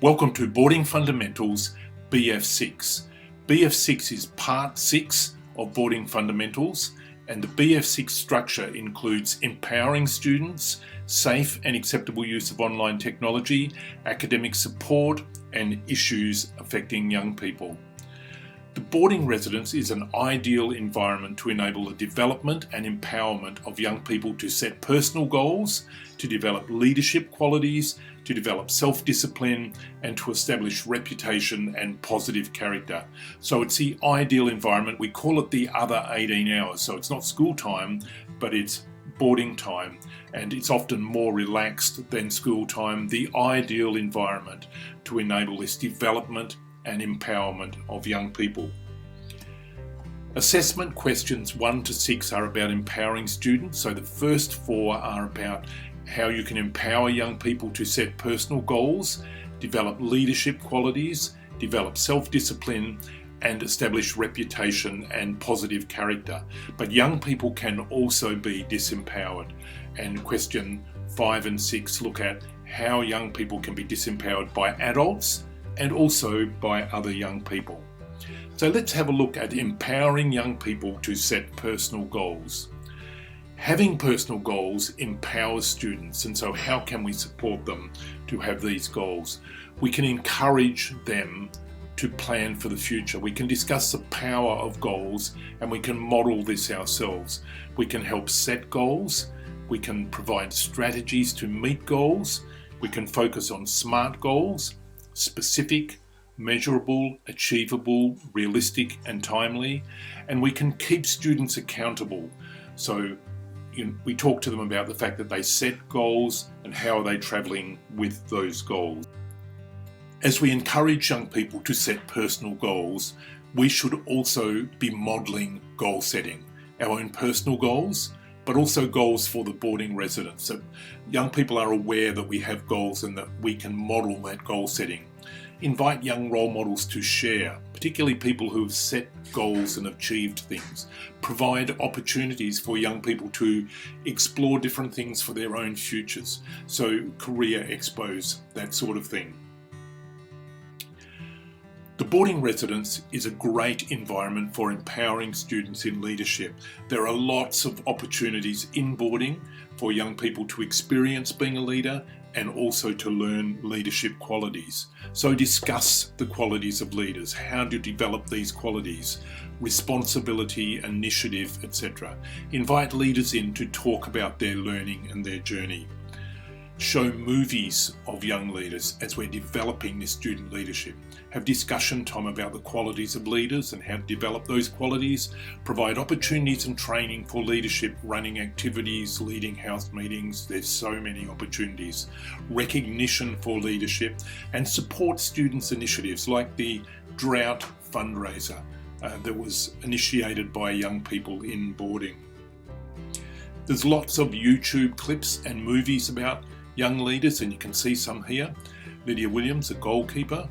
Welcome to Boarding Fundamentals BF6. BF6 is part 6 of Boarding Fundamentals, and the BF6 structure includes empowering students, safe and acceptable use of online technology, academic support, and issues affecting young people. The boarding residence is an ideal environment to enable the development and empowerment of young people to set personal goals, to develop leadership qualities, to develop self-discipline, and to establish reputation and positive character. So it's the ideal environment. We call it the other 18 hours. So it's not school time, but it's boarding time, and it's often more relaxed than school time. The ideal environment to enable this development and empowerment of young people. Assessment questions 1 to 6 are about empowering students. So the first 4 are about how you can empower young people to set personal goals, develop leadership qualities, develop self-discipline, and establish reputation and positive character. But young people can also be disempowered. And question 5 and 6 look at how young people can be disempowered by adults and also by other young people. So let's have a look at empowering young people to set personal goals. Having personal goals empowers students, and so how can we support them to have these goals? We can encourage them to plan for the future. We can discuss the power of goals, and we can model this ourselves. We can help set goals. We can provide strategies to meet goals. We can focus on SMART goals: specific, measurable, achievable, realistic, and timely. And we can keep students accountable. So we talk to them about the fact that they set goals and how are they travelling with those goals. As we encourage young people to set personal goals, we should also be modelling goal setting, our own personal goals, but also goals for the boarding residents. So young people are aware that we have goals and that we can model that goal setting. Invite young role models to share, particularly people who have set goals and achieved things. Provide opportunities for young people to explore different things for their own futures. So career expos, that sort of thing. The boarding residence is a great environment for empowering students in leadership. There are lots of opportunities in boarding for young people to experience being a leader and also to learn leadership qualities. So discuss the qualities of leaders, how to develop these qualities, responsibility, initiative, etc. Invite leaders in to talk about their learning and their journey. Show movies of young leaders as we're developing this student leadership. Have discussion time about the qualities of leaders and how to develop those qualities. Provide opportunities and training for leadership, running activities, leading house meetings. There's so many opportunities. Recognition for leadership, and support students' initiatives like the Drought fundraiser that was initiated by young people in boarding. There's lots of YouTube clips and movies about young leaders, and you can see some here. Lydia Williams, a goalkeeper,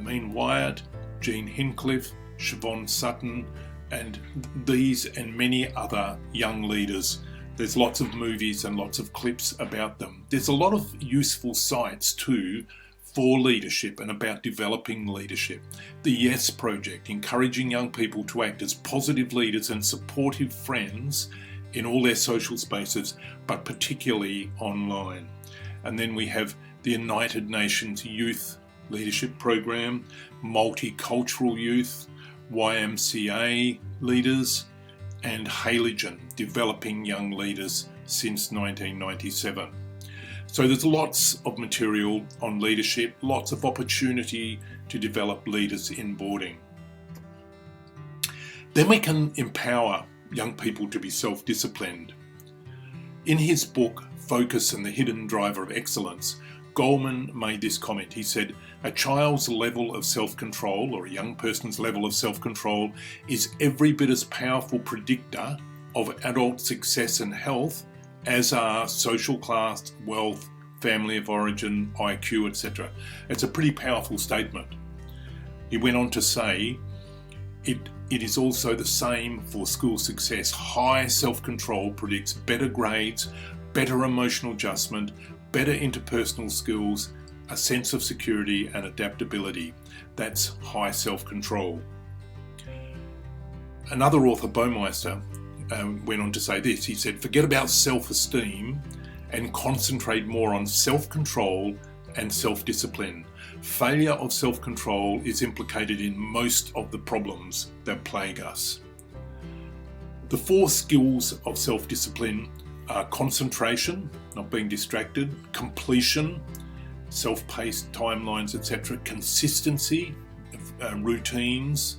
Mean Wyatt, Jean Hincliffe, Siobhan Sutton, and these and many other young leaders. There's lots of movies and lots of clips about them. There's a lot of useful sites too for leadership and about developing leadership. The Yes Project, encouraging young people to act as positive leaders and supportive friends in all their social spaces, but particularly online. And then we have the United Nations Youth Leadership Program, Multicultural Youth, YMCA leaders, and Haligen, developing young leaders since 1997. So there's lots of material on leadership, lots of opportunity to develop leaders in boarding. Then we can empower young people to be self-disciplined. In his book, Focus and the Hidden Driver of Excellence, Goleman made this comment. He said, "A child's level of self-control, or a young person's level of self-control, is every bit as powerful predictor of adult success and health as are social class, wealth, family of origin, IQ, etc." It's a pretty powerful statement. He went on to say, It is also the same for school success. High self-control predicts better grades, better emotional adjustment, better interpersonal skills, a sense of security and adaptability. That's high self-control. Another author, Baumeister, went on to say this. He said, forget about self-esteem and concentrate more on self-control and self-discipline. Failure of self-control is implicated in most of the problems that plague us. The 4 skills of self-discipline are concentration, not being distracted, completion, self-paced timelines, etc., consistency, routines,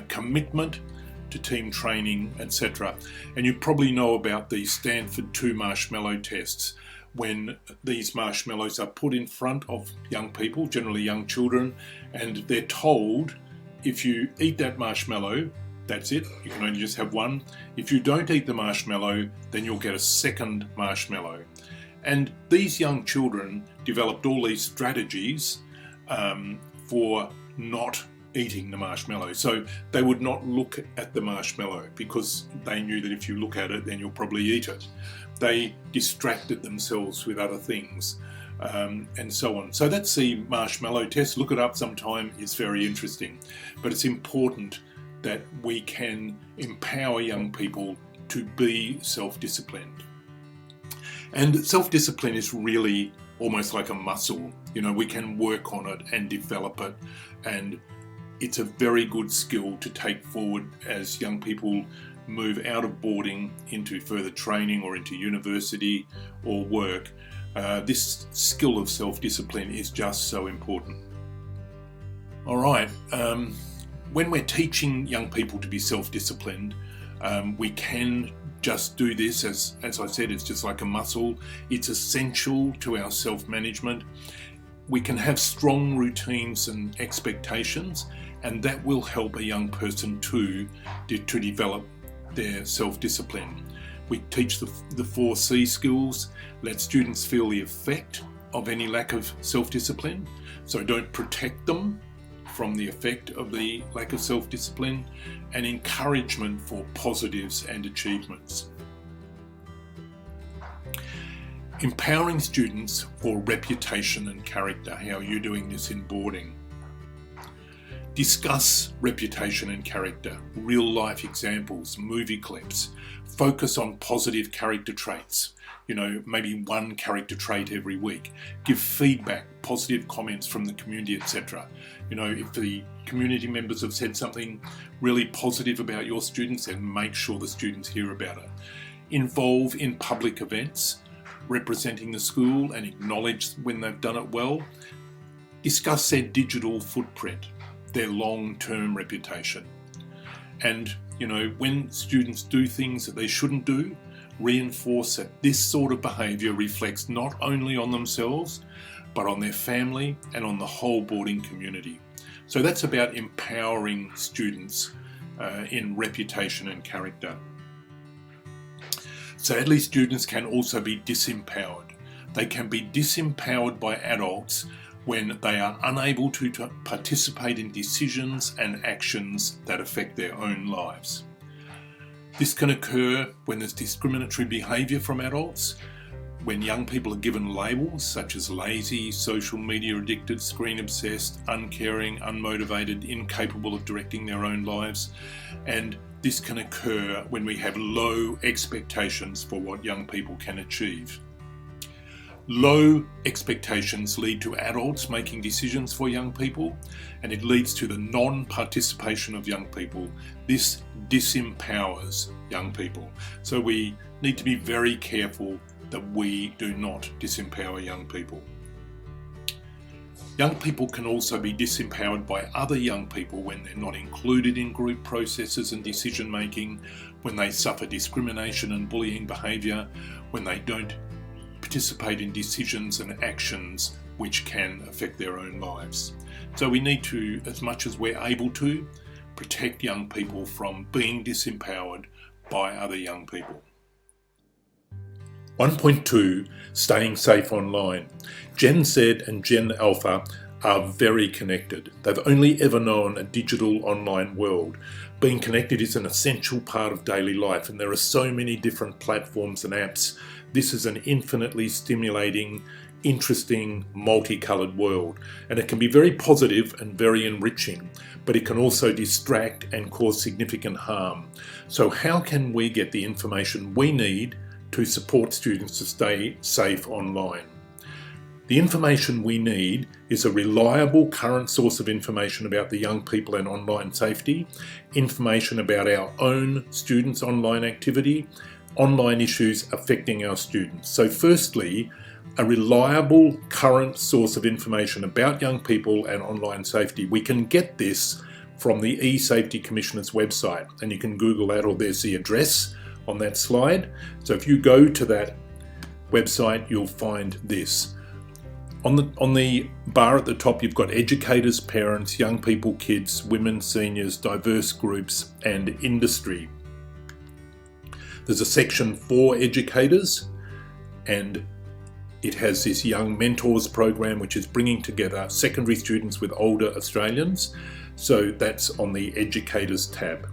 commitment to team training, etc. And you probably know about the Stanford 2 marshmallow tests, when these marshmallows are put in front of young people, generally young children, and they're told, if you eat that marshmallow, that's it, you can only just have one. If you don't eat the marshmallow, then you'll get a second marshmallow. And these young children developed all these strategies for not eating the marshmallow. So they would not look at the marshmallow because they knew that if you look at it, then you'll probably eat it. They distracted themselves with other things, and so on. So that's the marshmallow test. Look it up sometime. It's very interesting. But it's important that we can empower young people to be self-disciplined. And self-discipline is really almost like a muscle. You know, we can work on it and develop it, and it's a very good skill to take forward as young people move out of boarding into further training or into university or work. This skill of self-discipline is just so important. All right, when we're teaching young people to be self-disciplined, we can just do this, as I said, it's just like a muscle. It's essential to our self-management. We can have strong routines and expectations, and that will help a young person to develop their self-discipline. We teach the 4 C skills. Let students feel the effect of any lack of self-discipline. So don't protect them from the effect of the lack of self-discipline, and encouragement for positives and achievements. Empowering students for reputation and character. How are you doing this in boarding? Discuss reputation and character, real life examples, movie clips. Focus on positive character traits. You know, maybe 1 character trait every week. Give feedback, positive comments from the community, etc. You know, if the community members have said something really positive about your students, then make sure the students hear about it. Involve in public events, representing the school, and acknowledge when they've done it well. Discuss their digital footprint, their long-term reputation. And, you know, when students do things that they shouldn't do, reinforce that this sort of behaviour reflects not only on themselves, but on their family and on the whole boarding community. So that's about empowering students in reputation and character. Sadly, students can also be disempowered. They can be disempowered by adults when they are unable to participate in decisions and actions that affect their own lives. This can occur when there's discriminatory behaviour from adults, when young people are given labels such as lazy, social media addicted, screen obsessed, uncaring, unmotivated, incapable of directing their own lives, and this can occur when we have low expectations for what young people can achieve. Low expectations lead to adults making decisions for young people, and it leads to the non-participation of young people. This disempowers young people. So we need to be very careful that we do not disempower young people. Young people can also be disempowered by other young people when they're not included in group processes and decision making, when they suffer discrimination and bullying behaviour, when they don't participate in decisions and actions which can affect their own lives. So we need to, as much as we're able to, protect young people from being disempowered by other young people. 1.2, staying safe online. Gen Z and Gen Alpha are very connected. They've only ever known a digital online world. Being connected is an essential part of daily life, and there are so many different platforms and apps. This is an infinitely stimulating, interesting, multicoloured world. And it can be very positive and very enriching, but it can also distract and cause significant harm. So how can we get the information we need to support students to stay safe online? The information we need is a reliable current source of information about the young people and online safety, information about our own students' online activity, online issues affecting our students. So firstly, a reliable current source of information about young people and online safety. We can get this from the eSafety Commissioner's website, and you can Google that, or there's the address on that slide. So if you go to that website, you'll find this. On the bar at the top, you've got educators, parents, young people, kids, women, seniors, diverse groups, and industry. There's a section for educators, and it has this Young Mentors program, which is bringing together secondary students with older Australians. So that's on the Educators tab.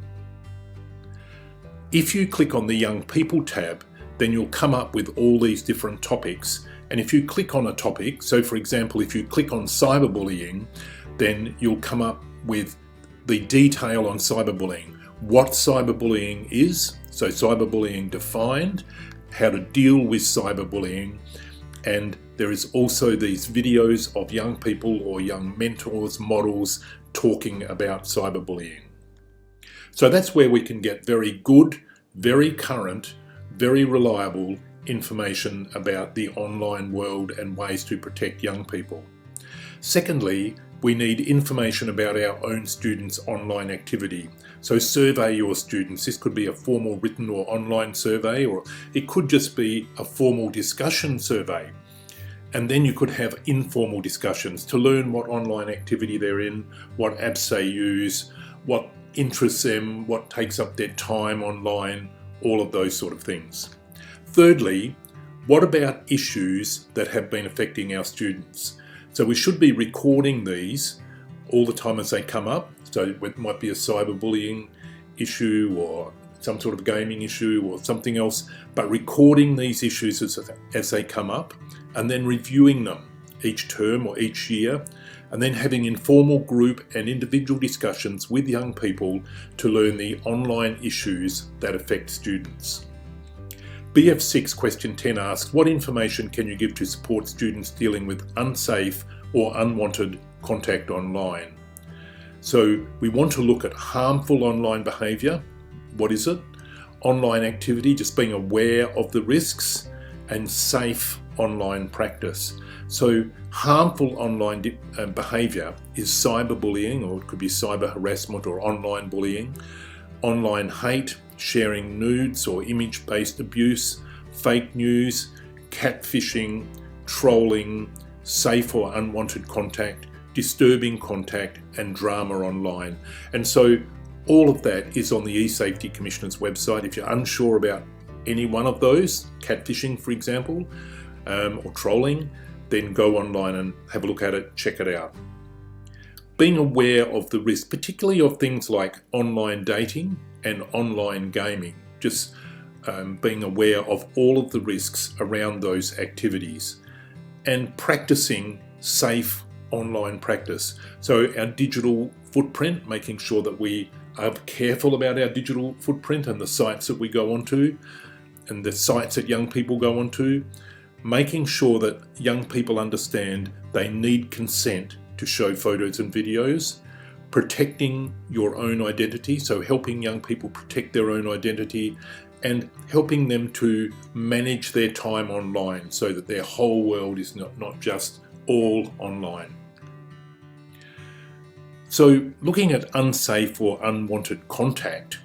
If you click on the Young People tab, then you'll come up with all these different topics. And if you click on a topic, so for example, if you click on cyberbullying, then you'll come up with the detail on cyberbullying, what cyberbullying is, so cyberbullying defined, how to deal with cyberbullying, and there is also these videos of young people or young mentors, models talking about cyberbullying. So that's where we can get very good, very current, very reliable information about the online world and ways to protect young people. Secondly, we need information about our own students' online activity. So survey your students. This could be a formal written or online survey, or it could just be a formal discussion survey. And then you could have informal discussions to learn what online activity they're in, what apps they use, what interests them, what takes up their time online, all of those sort of things. Thirdly, what about issues that have been affecting our students? So we should be recording these all the time as they come up. So it might be a cyberbullying issue or some sort of gaming issue or something else, but recording these issues as they come up and then reviewing them each term or each year, and then having informal group and individual discussions with young people to learn the online issues that affect students. BF6 question 10 asks, what information can you give to support students dealing with unsafe or unwanted contact online? So we want to look at harmful online behaviour. What is it? Online activity, just being aware of the risks, and safe online practice. So harmful online behaviour is cyberbullying, or it could be cyber harassment or online bullying, online hate, sharing nudes or image-based abuse, fake news, catfishing, trolling, safe or unwanted contact, disturbing contact, and drama online. And so all of that is on the eSafety Commissioner's website. If you're unsure about any one of those, catfishing for example, or trolling, then go online and have a look at it, check it out. Being aware of the risk, particularly of things like online dating and online gaming, just being aware of all of the risks around those activities, and practicing safe online practice. So our digital footprint, making sure that we are careful about our digital footprint and the sites that we go onto and the sites that young people go onto, making sure that young people understand they need consent to show photos and videos, protecting your own identity, so helping young people protect their own identity and helping them to manage their time online so that their whole world is not just all online. So looking at unsafe or unwanted contact,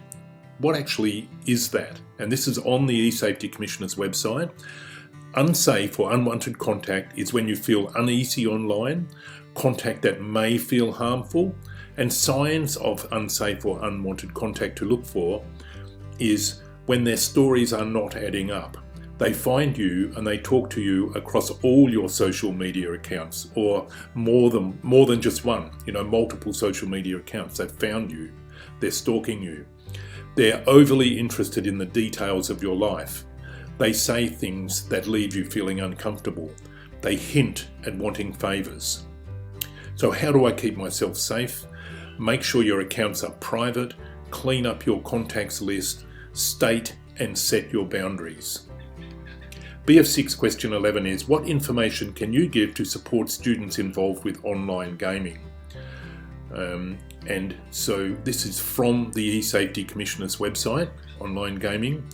what actually is that? And this is on the eSafety Commissioner's website. Unsafe or unwanted contact is when you feel uneasy online, contact that may feel harmful, and signs of unsafe or unwanted contact to look for is when their stories are not adding up. They find you and they talk to you across all your social media accounts, or more than just one, multiple social media accounts. They've found you, they're stalking you. They're overly interested in the details of your life. They say things that leave you feeling uncomfortable. They hint at wanting favours. So how do I keep myself safe? Make sure your accounts are private, clean up your contacts list, state and set your boundaries. BF6 question 11 is, what information can you give to support students involved with online gaming? And so this is from the eSafety Commissioner's website, online gaming.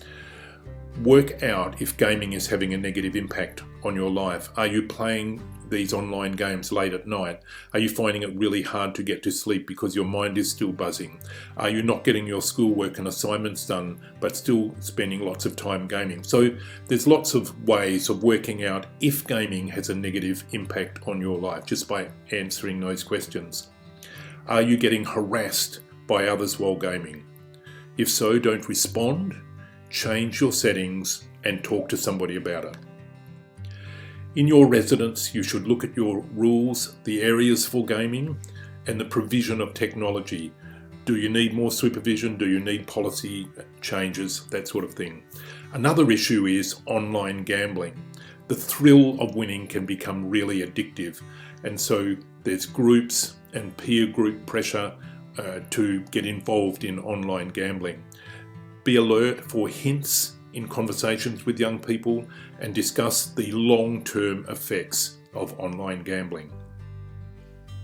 Work out if gaming is having a negative impact on your life. Are you playing these online games late at night? Are you finding it really hard to get to sleep because your mind is still buzzing? Are you not getting your schoolwork and assignments done but still spending lots of time gaming? So there's lots of ways of working out if gaming has a negative impact on your life just by answering those questions. Are you getting harassed by others while gaming? If so, don't respond, change your settings and talk to somebody about it. In your residence, you should look at your rules, the areas for gaming, and the provision of technology. Do you need more supervision? Do you need policy changes? That sort of thing. Another issue is online gambling. The thrill of winning can become really addictive, and so there's groups and peer group pressure to get involved in online gambling. Be alert for hints in conversations with young people and discuss the long-term effects of online gambling.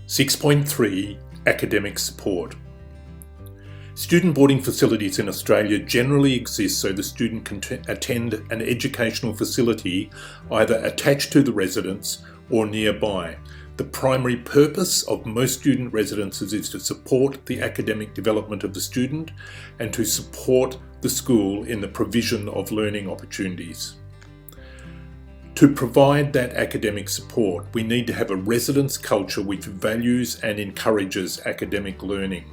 6.3 Academic support. Student boarding facilities in Australia generally exist so the student can attend an educational facility either attached to the residence or nearby. The primary purpose of most student residences is to support the academic development of the student and to support the school in the provision of learning opportunities. To provide that academic support, we need to have a residence culture which values and encourages academic learning.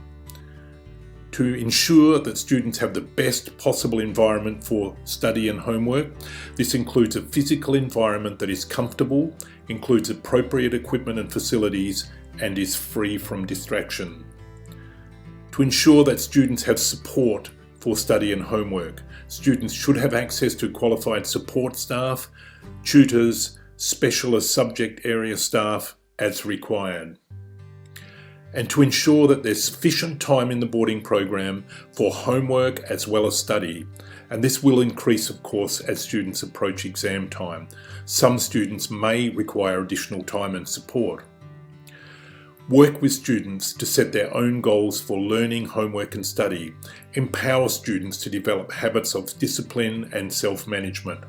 To ensure that students have the best possible environment for study and homework, this includes a physical environment that is comfortable, includes appropriate equipment and facilities, and is free from distraction. To ensure that students have support for study and homework, students should have access to qualified support staff, tutors, specialist subject area staff as required. And to ensure that there's sufficient time in the boarding program for homework as well as study. And this will increase, of course, as students approach exam time. Some students may require additional time and support. Work with students to set their own goals for learning, homework and study. Empower students to develop habits of discipline and self-management.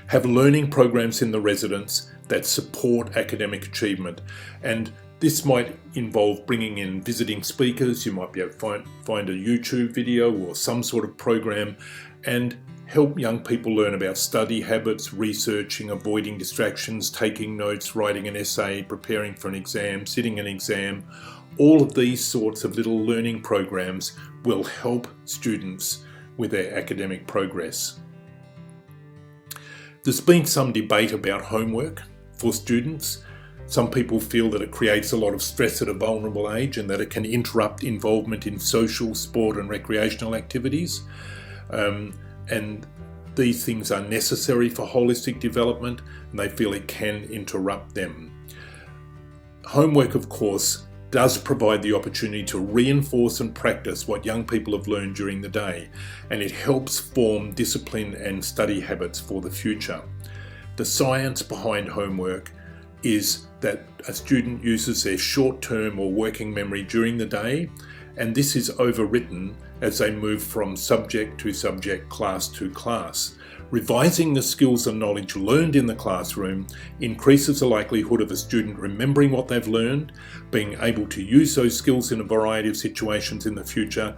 Have learning programs in the residence that support academic achievement, and this might involve bringing in visiting speakers. You might be able to find a YouTube video or some sort of program and help young people learn about study habits, researching, avoiding distractions, taking notes, writing an essay, preparing for an exam, sitting an exam. All of these sorts of little learning programs will help students with their academic progress. There's been some debate about homework for students. Some people feel that it creates a lot of stress at a vulnerable age and that it can interrupt involvement in social, sport and recreational activities. And these things are necessary for holistic development, and they feel it can interrupt them. Homework, of course, does provide the opportunity to reinforce and practice what young people have learned during the day, and it helps form discipline and study habits for the future. The science behind homework is that a student uses their short-term or working memory during the day, and this is overwritten as they move from subject to subject, class to class. Revising the skills and knowledge learned in the classroom increases the likelihood of a student remembering what they've learned, being able to use those skills in a variety of situations in the future,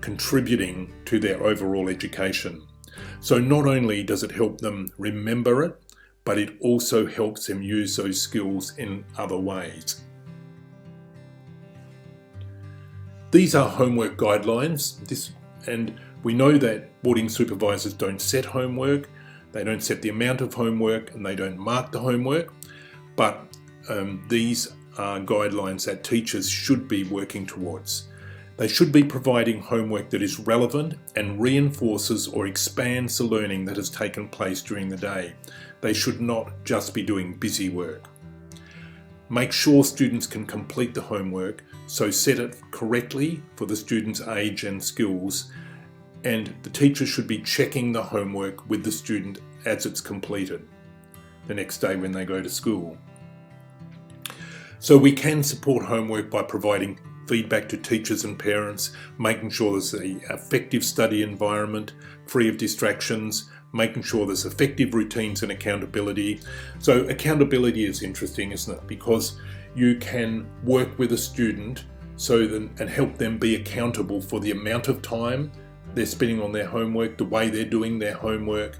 contributing to their overall education. So not only does it help them remember it, but it also helps them use those skills in other ways. These are homework guidelines, and we know that boarding supervisors don't set homework, they don't set the amount of homework, and they don't mark the homework, but these are guidelines that teachers should be working towards. They should be providing homework that is relevant and reinforces or expands the learning that has taken place during the day. They should not just be doing busy work. Make sure students can complete the homework, so set it correctly for the student's age and skills, and the teacher should be checking the homework with the student as it's completed the next day when they go to school. So we can support homework by providing feedback to teachers and parents, making sure there's an effective study environment, free of distractions, making sure there's effective routines and accountability. So accountability is interesting, isn't it? Because you can work with a student and help them be accountable for the amount of time they're spending on their homework, the way they're doing their homework,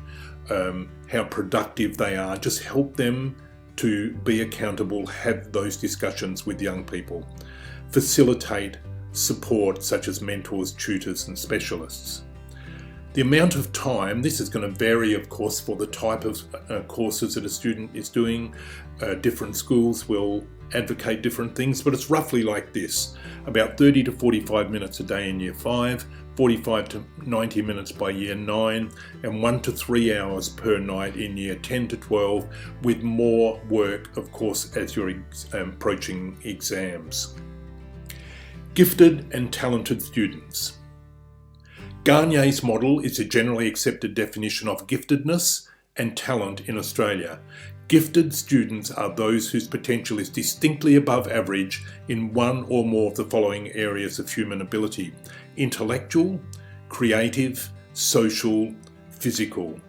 how productive they are. Just help them to be accountable, have those discussions with young people. Facilitate support such as mentors, tutors and specialists. The amount of time, this is going to vary of course for the type of courses that a student is doing. Different schools will advocate different things, but it's roughly like this: about 30 to 45 minutes a day in year 5, 45 to 90 minutes by year 9, and 1 to 3 hours per night in year 10 to 12, with more work of course as you're approaching exams. Gifted and talented students. Garnier's model is a generally accepted definition of giftedness and talent in Australia. Gifted students are those whose potential is distinctly above average in one or more of the following areas of human ability: intellectual, creative, social, physical.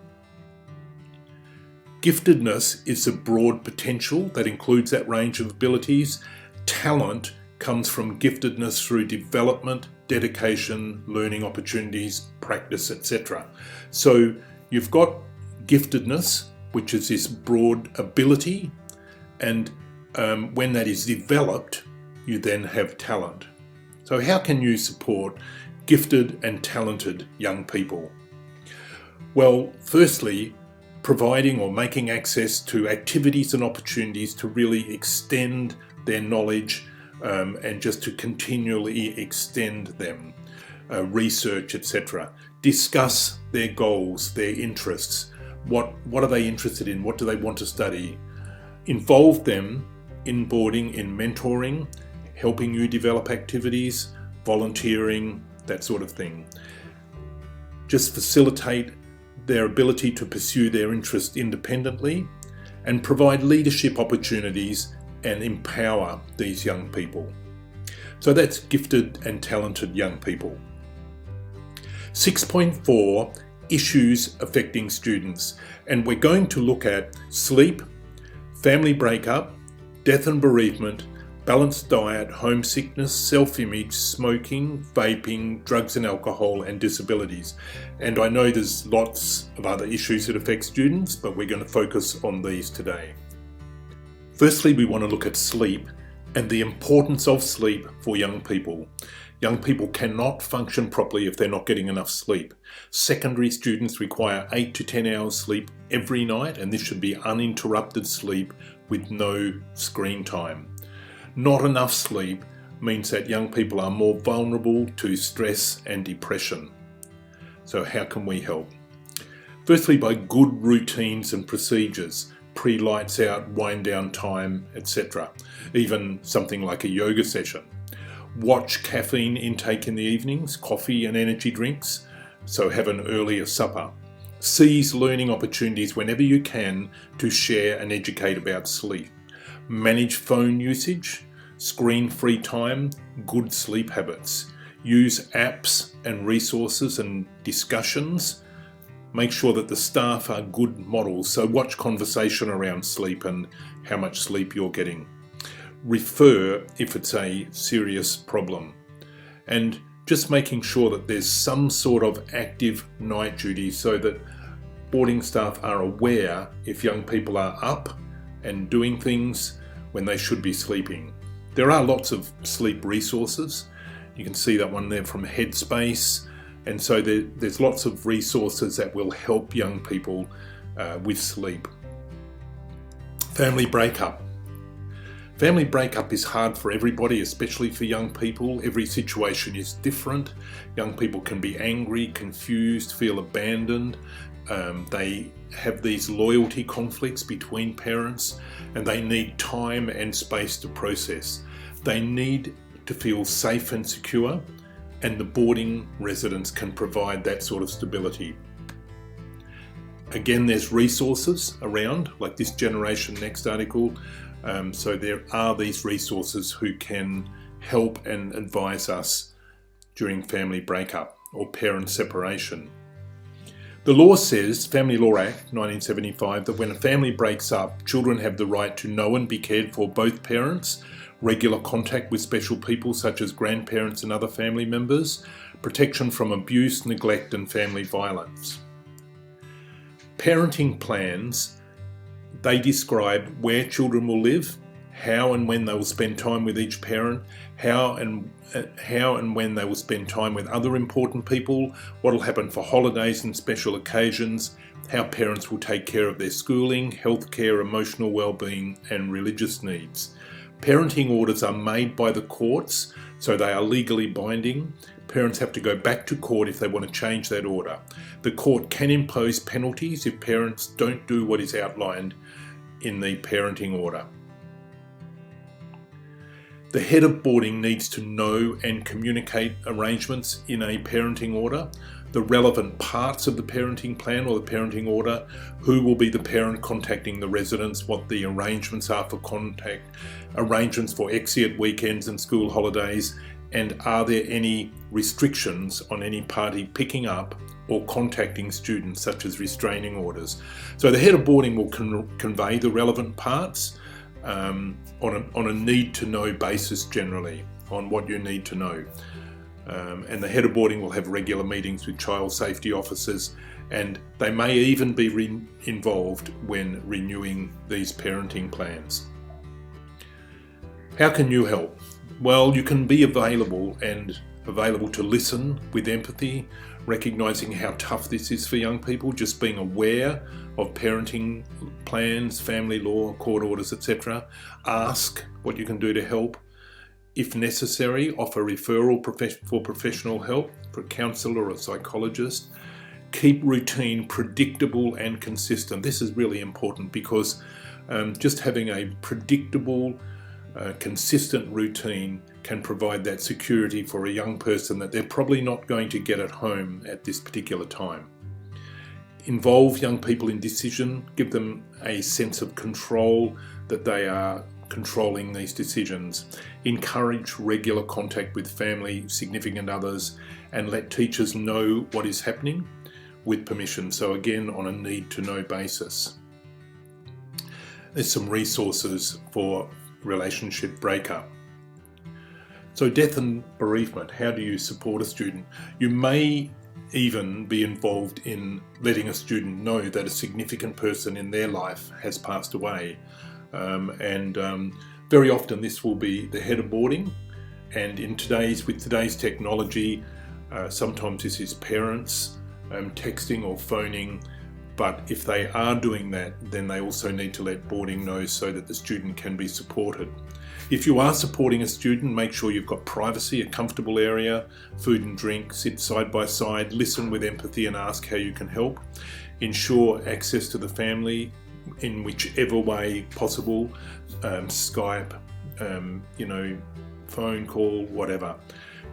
Giftedness is a broad potential that includes that range of abilities. Talent comes from giftedness through development, dedication, learning opportunities, practice, etc. So you've got giftedness, which is this broad ability, and when that is developed, you then have talent. So how can you support gifted and talented young people? Well, firstly, providing or making access to activities and opportunities to really extend their knowledge and just to continually extend them, research, etc. Discuss their goals, their interests. What are they interested in? What do they want to study? Involve them in boarding, in mentoring, helping you develop activities, volunteering, that sort of thing. Just facilitate their ability to pursue their interest independently and provide leadership opportunities and empower these young people. So that's gifted and talented young people. 6.4, issues affecting students. And we're going to look at sleep, family breakup, death and bereavement, balanced diet, homesickness, self-image, smoking, vaping, drugs and alcohol, and disabilities. And I know there's lots of other issues that affect students, but we're going to focus on these today. Firstly, we want to look at sleep and the importance of sleep for young people. Young people cannot function properly if they're not getting enough sleep. Secondary students require 8 to 10 hours sleep every night, and this should be uninterrupted sleep with no screen time. Not enough sleep means that young people are more vulnerable to stress and depression. So how can we help? Firstly, by good routines and procedures. Pre-lights out, wind down time, etc. Even something like a yoga session. Watch caffeine intake in the evenings, coffee and energy drinks, so have an earlier supper. Seize learning opportunities whenever you can to share and educate about sleep. Manage phone usage, screen-free time, good sleep habits. Use apps and resources and discussions. Make sure that the staff are good models, so watch conversation around sleep and how much sleep you're getting. Refer if it's a serious problem. And just making sure that there's some sort of active night duty so that boarding staff are aware if young people are up and doing things when they should be sleeping. There are lots of sleep resources. You can see that one there from Headspace. And so there's lots of resources that will help young people with sleep. Family breakup. Family breakup is hard for everybody, especially for young people. Every situation is different. Young people can be angry, confused, feel abandoned. They have these loyalty conflicts between parents, and they need time and space to process. They need to feel safe and secure, and the boarding residents can provide that sort of stability. Again, there's resources around, like this Generation Next article. So there are these resources who can help and advise us during family breakup or parent separation. The law says, Family Law Act 1975, that when a family breaks up, children have the right to know and be cared for both parents, regular contact with special people such as grandparents and other family members, protection from abuse, neglect and family violence. Parenting plans, they describe where children will live, how and when they will spend time with each parent, how and when they will spend time with other important people, what will happen for holidays and special occasions, how parents will take care of their schooling, healthcare, emotional well-being and religious needs. Parenting orders are made by the courts, so they are legally binding. Parents have to go back to court if they want to change that order. The court can impose penalties if parents don't do what is outlined in the parenting order. The head of boarding needs to know and communicate arrangements in a parenting order, the relevant parts of the parenting plan or the parenting order, who will be the parent contacting the residents, what the arrangements are for contact, arrangements for exit weekends and school holidays, and are there any restrictions on any party picking up or contacting students, such as restraining orders. So the head of boarding will convey the relevant parts on a need-to-know basis generally, on what you need to know. And the head of boarding will have regular meetings with child safety officers, and they may even be involved when renewing these parenting plans. How can you help? Well, you can be available to listen with empathy, recognising how tough this is for young people, just being aware of parenting plans, family law, court orders, etc. Ask what you can do to help. If necessary, offer referral for professional help, for a counsellor or a psychologist. Keep routine predictable and consistent. This is really important because just having a predictable, consistent routine can provide that security for a young person that they're probably not going to get at home at this particular time. Involve young people in decision, give them a sense of control, that they are controlling these decisions. Encourage regular contact with family, significant others, and let teachers know what is happening with permission. So again, on a need-to-know basis. There's some resources for relationship breakup. So death and bereavement, how do you support a student? You may even be involved in letting a student know that a significant person in their life has passed away. Very often this will be the head of boarding, and with today's technology, sometimes this is parents texting or phoning. But if they are doing that, then they also need to let boarding know so that the student can be supported. If you are supporting a student, make sure you've got privacy, a comfortable area, food and drink, sit side by side, listen with empathy and ask how you can help. Ensure access to the family in whichever way possible, Skype, phone call, whatever.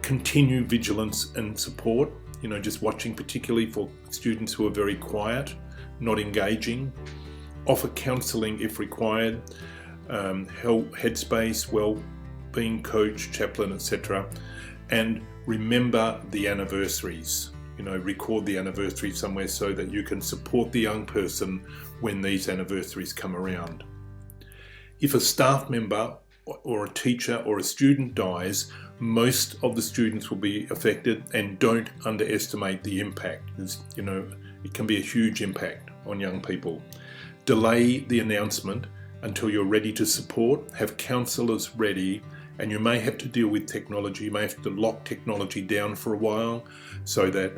Continue vigilance and support, just watching particularly for students who are very quiet, not engaging. Offer counselling if required, help, headspace, well-being coach, chaplain, etc. And remember the anniversaries. Record the anniversary somewhere so that you can support the young person when these anniversaries come around. If a staff member or a teacher or a student dies, most of the students will be affected, and don't underestimate the impact. It can be a huge impact on young people. Delay the announcement until you're ready to support. Have counsellors ready, and you may have to deal with technology. You may have to lock technology down for a while so that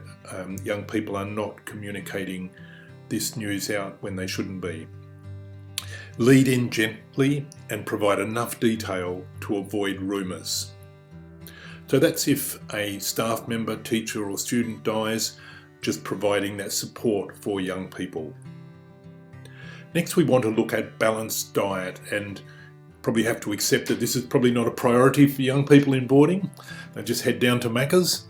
young people are not communicating this news out when they shouldn't be. Lead in gently and provide enough detail to avoid rumours. So that's if a staff member, teacher or student dies, just providing that support for young people. Next, we want to look at balanced diet, and probably have to accept that this is probably not a priority for young people in boarding. They just head down to Macca's,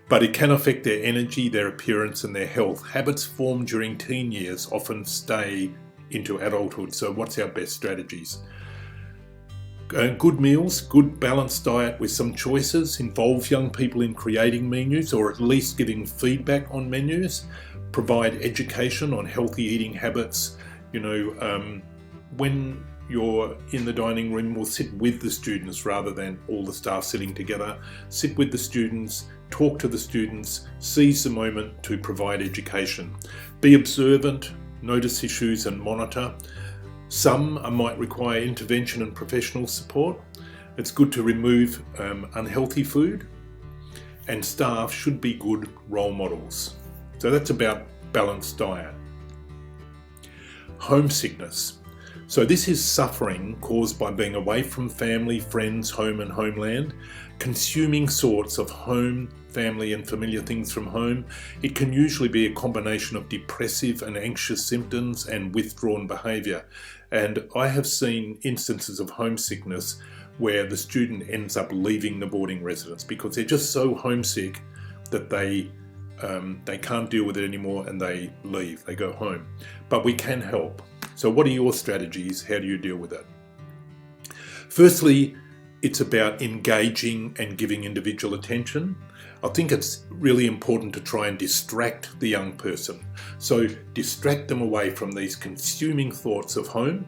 but it can affect their energy, their appearance and their health. Habits formed during teen years often stay into adulthood. So what's our best strategies? Good meals, good balanced diet with some choices, involve young people in creating menus or at least giving feedback on menus, provide education on healthy eating habits. When you're in the dining room, we'll sit with the students rather than all the staff sitting together. Sit with the students, talk to the students, seize the moment to provide education. Be observant, notice issues and monitor. Some might require intervention and professional support. It's good to remove unhealthy food, and staff should be good role models. So that's about balanced diet. Homesickness. So this is suffering caused by being away from family, friends, home and homeland, consuming sorts of home, family and familiar things from home. It can usually be a combination of depressive and anxious symptoms and withdrawn behaviour. And I have seen instances of homesickness where the student ends up leaving the boarding residence because they're just so homesick that they can't deal with it anymore and they leave, they go home. But we can help. So what are your strategies? How do you deal with it? Firstly, it's about engaging and giving individual attention. I think it's really important to try and distract the young person. So distract them away from these consuming thoughts of home,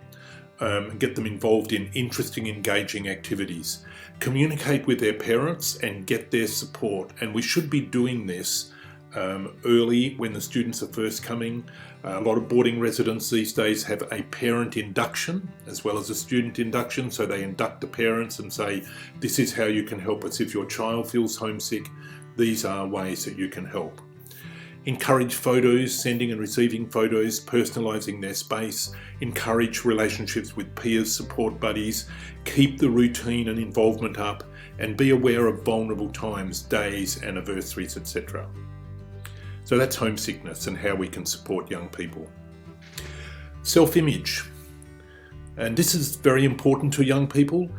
get them involved in interesting, engaging activities. Communicate with their parents and get their support. And we should be doing this early when the students are first coming. A lot of boarding residents these days have a parent induction as well as a student induction, so they induct the parents and say, this is how you can help us if your child feels homesick. These are ways that you can help. Encourage photos, sending and receiving photos, personalising their space. Encourage relationships with peers, support buddies. Keep the routine and involvement up, and be aware of vulnerable times, days, anniversaries, etc. So that's homesickness and how we can support young people. Self-image. And this is very important to young people.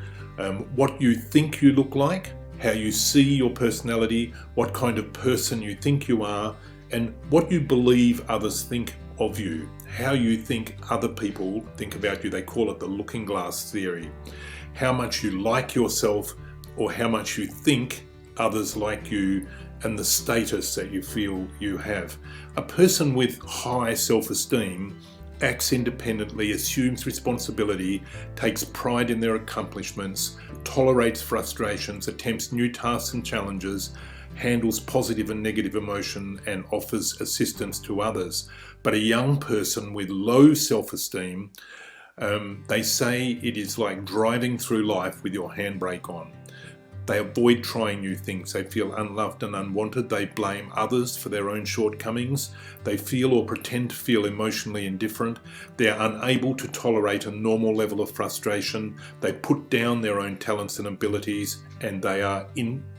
What you think you look like, how you see your personality, what kind of person you think you are, and what you believe others think of you, how you think other people think about you. They call it the looking glass theory. How much you like yourself or how much you think others like you, and the status that you feel you have. A person with high self-esteem acts independently, assumes responsibility, takes pride in their accomplishments, tolerates frustrations, attempts new tasks and challenges, handles positive and negative emotion, and offers assistance to others. But a young person with low self-esteem, they say it is like driving through life with your handbrake on. They avoid trying new things. They feel unloved and unwanted. They blame others for their own shortcomings. They feel or pretend to feel emotionally indifferent. They're unable to tolerate a normal level of frustration. They put down their own talents and abilities, and they are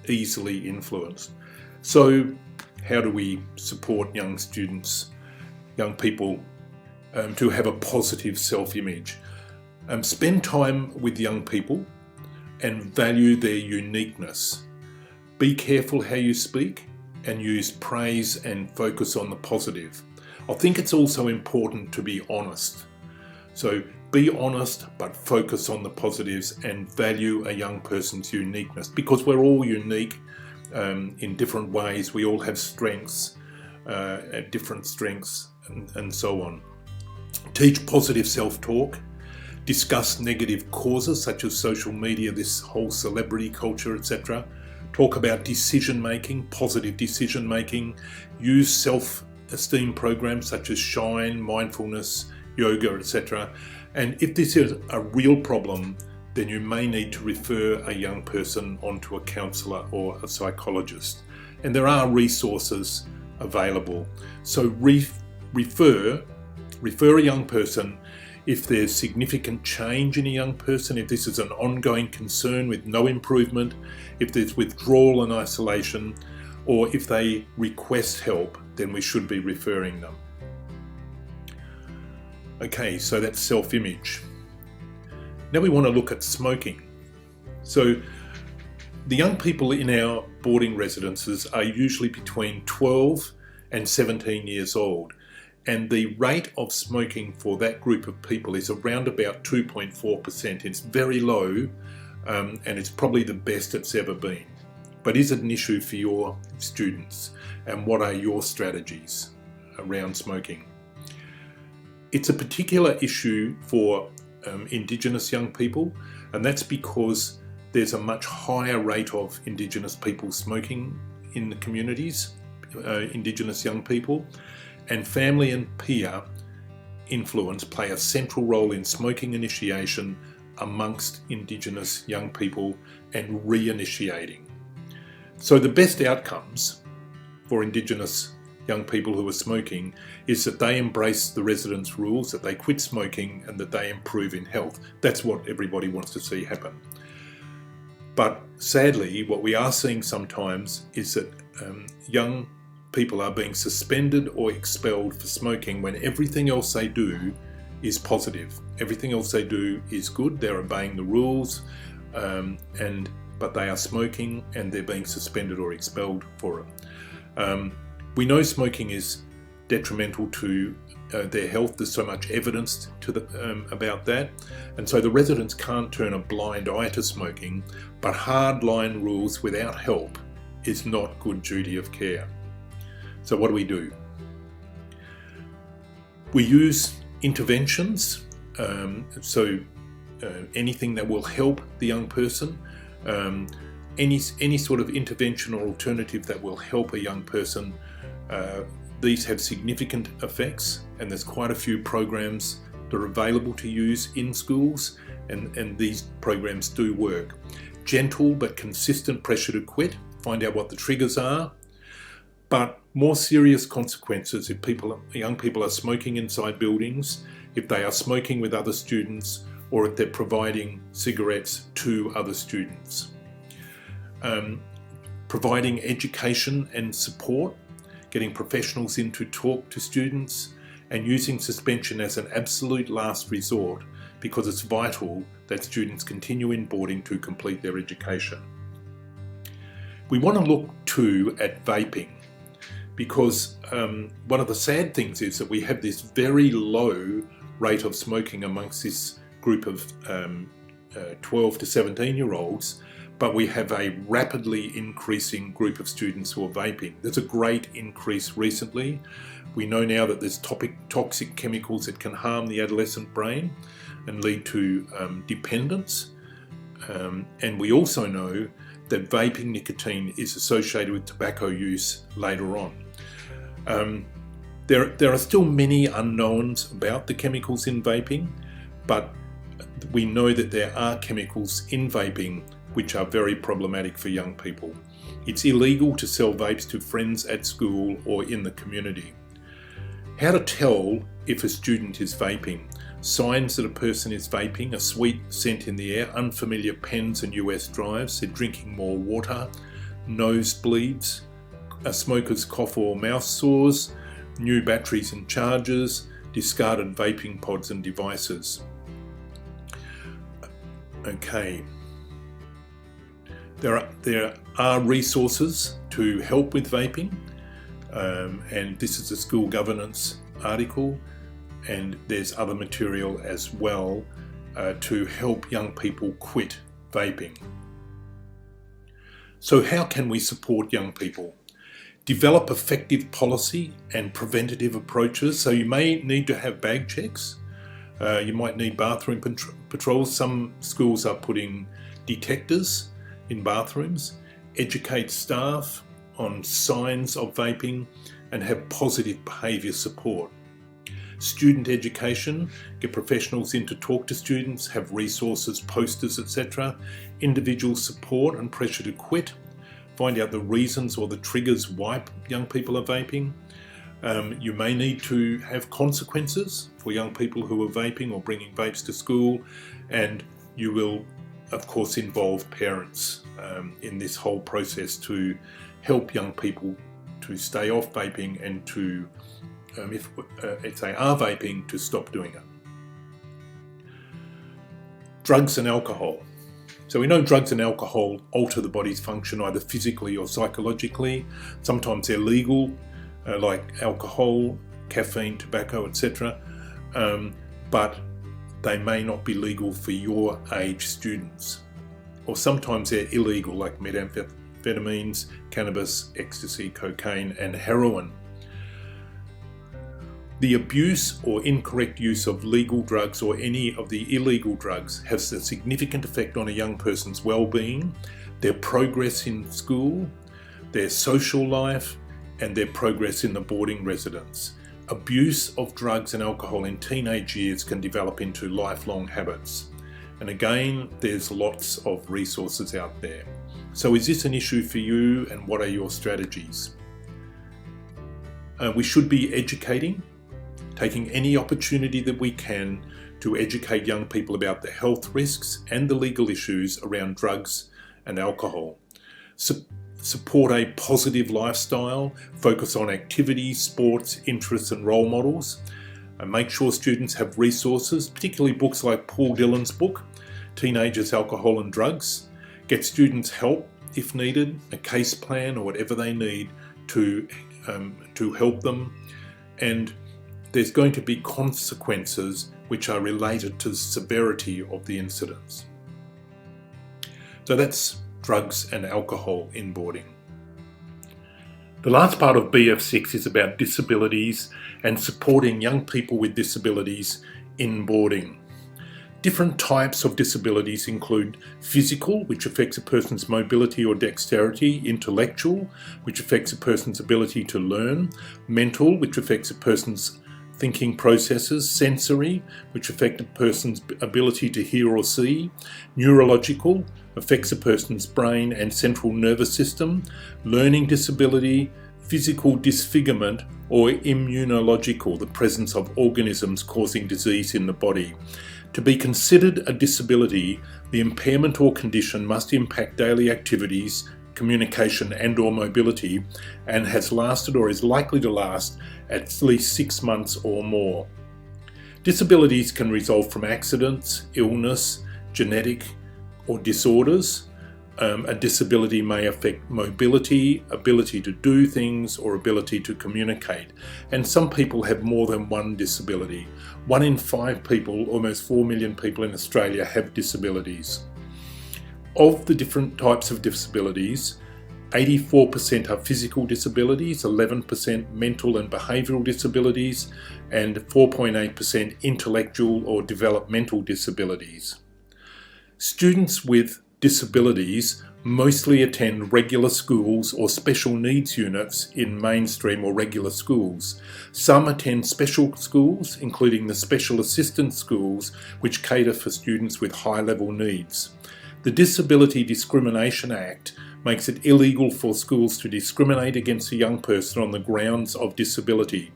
easily influenced. So how do we support young students, young people, to have a positive self-image? Spend time with young people and value their uniqueness. Be careful how you speak and use praise and focus on the positive. I think it's also important to be honest. So be honest, but focus on the positives and value a young person's uniqueness, because we're all unique in different ways. We all have strengths, different strengths, and so on. Teach positive self-talk. Discuss negative causes such as social media, this whole celebrity culture, etc. Talk about decision making, positive decision making. Use self-esteem programs such as Shine, mindfulness, yoga, etc. And if this is a real problem, then you may need to refer a young person onto a counsellor or a psychologist. And there are resources available. So refer a young person if there's significant change in a young person, if this is an ongoing concern with no improvement, if there's withdrawal and isolation, or if they request help, then we should be referring them. Okay, so that's self-image. Now we want to look at smoking. So the young people in our boarding residences are usually between 12 and 17 years old, and the rate of smoking for that group of people is around about 2.4%. It's very low, and it's probably the best it's ever been. But is it an issue for your students, and what are your strategies around smoking? It's a particular issue for Indigenous young people, and that's because there's a much higher rate of Indigenous people smoking in the communities, Indigenous young people, and family and peer influence play a central role in smoking initiation amongst Indigenous young people and reinitiating. So the best outcomes for Indigenous young people who are smoking is that they embrace the residence rules, that they quit smoking, and that they improve in health. That's what everybody wants to see happen. But sadly, what we are seeing sometimes is that young people are being suspended or expelled for smoking when everything else they do is positive. Everything else they do is good, they're obeying the rules, but they are smoking and they're being suspended or expelled for it. We know smoking is detrimental to their health. There's so much evidence about that, and so the residents can't turn a blind eye to smoking, but hard line rules without help is not good duty of care. So what do? We use interventions, anything that will help the young person, any sort of intervention or alternative that will help a young person. These have significant effects, and there's quite a few programs that are available to use in schools, and these programs do work. Gentle but consistent pressure to quit, find out what the triggers are, but more serious consequences if young people are smoking inside buildings, if they are smoking with other students, or if they're providing cigarettes to other students. Providing education and support, getting professionals in to talk to students, and using suspension as an absolute last resort because it's vital that students continue in boarding to complete their education. We want to look too at vaping, because one of the sad things is that we have this very low rate of smoking amongst this group of 12 to 17 year olds, but we have a rapidly increasing group of students who are vaping. There's a great increase recently. We know now that there's toxic chemicals that can harm the adolescent brain and lead to dependence. And we also know that vaping nicotine is associated with tobacco use later on. There are still many unknowns about the chemicals in vaping, but we know that there are chemicals in vaping which are very problematic for young people. It's illegal to sell vapes to friends at school or in the community. How to tell if a student is vaping? Signs that a person is vaping: a sweet scent in the air, unfamiliar pens and US drives, they're drinking more water, nosebleeds, a smoker's cough or mouth sores, new batteries and chargers, discarded vaping pods and devices. Okay. There are resources to help with vaping, and this is a school governance article, and there's other material as well to help young people quit vaping. So how can we support young people? Develop effective policy and preventative approaches. So you may need to have bag checks. You might need bathroom patrols. Some schools are putting detectors in bathrooms. Educate staff on signs of vaping and have positive behaviour support. Student education, get professionals in to talk to students, have resources, posters, etc. Individual support and pressure to quit. Find out the reasons or the triggers why young people are vaping. You may need to have consequences for young people who are vaping or bringing vapes to school, and you will of course involve parents in this whole process to help young people to stay off vaping and to, if they are vaping, to stop doing it. Drugs and alcohol. So we know drugs and alcohol alter the body's function either physically or psychologically. Sometimes they're legal, like alcohol, caffeine, tobacco, etc. But they may not be legal for your age students. Or sometimes they're illegal, like methamphetamines, cannabis, ecstasy, cocaine, and heroin. The abuse or incorrect use of legal drugs or any of the illegal drugs has a significant effect on a young person's well-being, their progress in school, their social life, and their progress in the boarding residence. Abuse of drugs and alcohol in teenage years can develop into lifelong habits. And again, there's lots of resources out there. So is this an issue for you, and what are your strategies? We should be educating, taking any opportunity that we can to educate young people about the health risks and the legal issues around drugs and alcohol. Support a positive lifestyle, focus on activities, sports, interests and role models. And make sure students have resources, particularly books like Paul Dillon's book, Teenagers, Alcohol and Drugs. Get students help if needed, a case plan or whatever they need to help them. And there's going to be consequences which are related to the severity of the incidents. So that's drugs and alcohol in boarding. The last part of BF6 is about disabilities and supporting young people with disabilities in boarding. Different types of disabilities include physical, which affects a person's mobility or dexterity; intellectual, which affects a person's ability to learn; mental, which affects a person's thinking processes; sensory, which affect a person's ability to hear or see; neurological, affects a person's brain and central nervous system; learning disability; physical disfigurement; or immunological, the presence of organisms causing disease in the body. To be considered a disability, the impairment or condition must impact daily activities, communication and/or mobility, and has lasted or is likely to last at least 6 months or more. Disabilities can result from accidents, illness, genetic or disorders. A disability may affect mobility, ability to do things, or ability to communicate. And some people have more than one disability. 1 in 5 people, almost 4 million people in Australia, have disabilities. Of the different types of disabilities, 84% are physical disabilities, 11% mental and behavioural disabilities, and 4.8% intellectual or developmental disabilities. Students with disabilities mostly attend regular schools or special needs units in mainstream or regular schools. Some attend special schools, including the special assistance schools, which cater for students with high-level needs. The Disability Discrimination Act makes it illegal for schools to discriminate against a young person on the grounds of disability,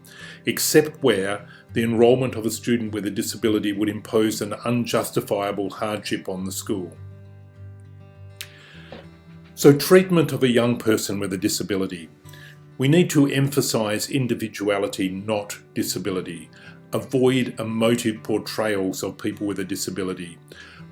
except where the enrolment of a student with a disability would impose an unjustifiable hardship on the school. So, treatment of a young person with a disability. We need to emphasise individuality, not disability. Avoid emotive portrayals of people with a disability.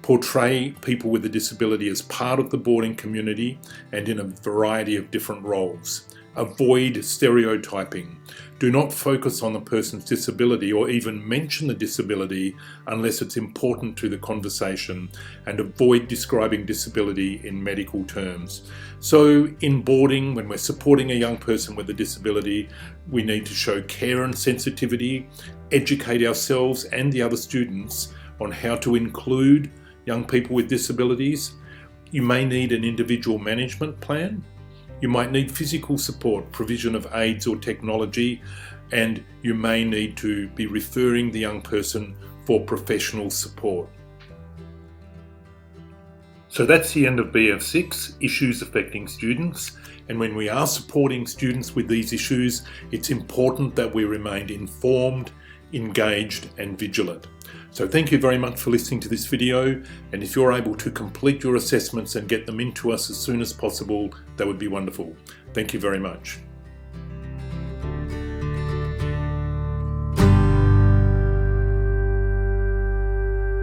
Portray people with a disability as part of the boarding community and in a variety of different roles. Avoid stereotyping. Do not focus on the person's disability or even mention the disability unless it's important to the conversation, and avoid describing disability in medical terms. So in boarding, when we're supporting a young person with a disability, we need to show care and sensitivity, educate ourselves and the other students on how to include young people with disabilities. You may need an individual management plan. You might need physical support, provision of aids or technology, and you may need to be referring the young person for professional support. So that's the end of BF6, Issues Affecting Students. And when we are supporting students with these issues, it's important that we remain informed, engaged and vigilant. So thank you very much for listening to this video, and if you're able to complete your assessments and get them into us as soon as possible, that would be wonderful. Thank you very much.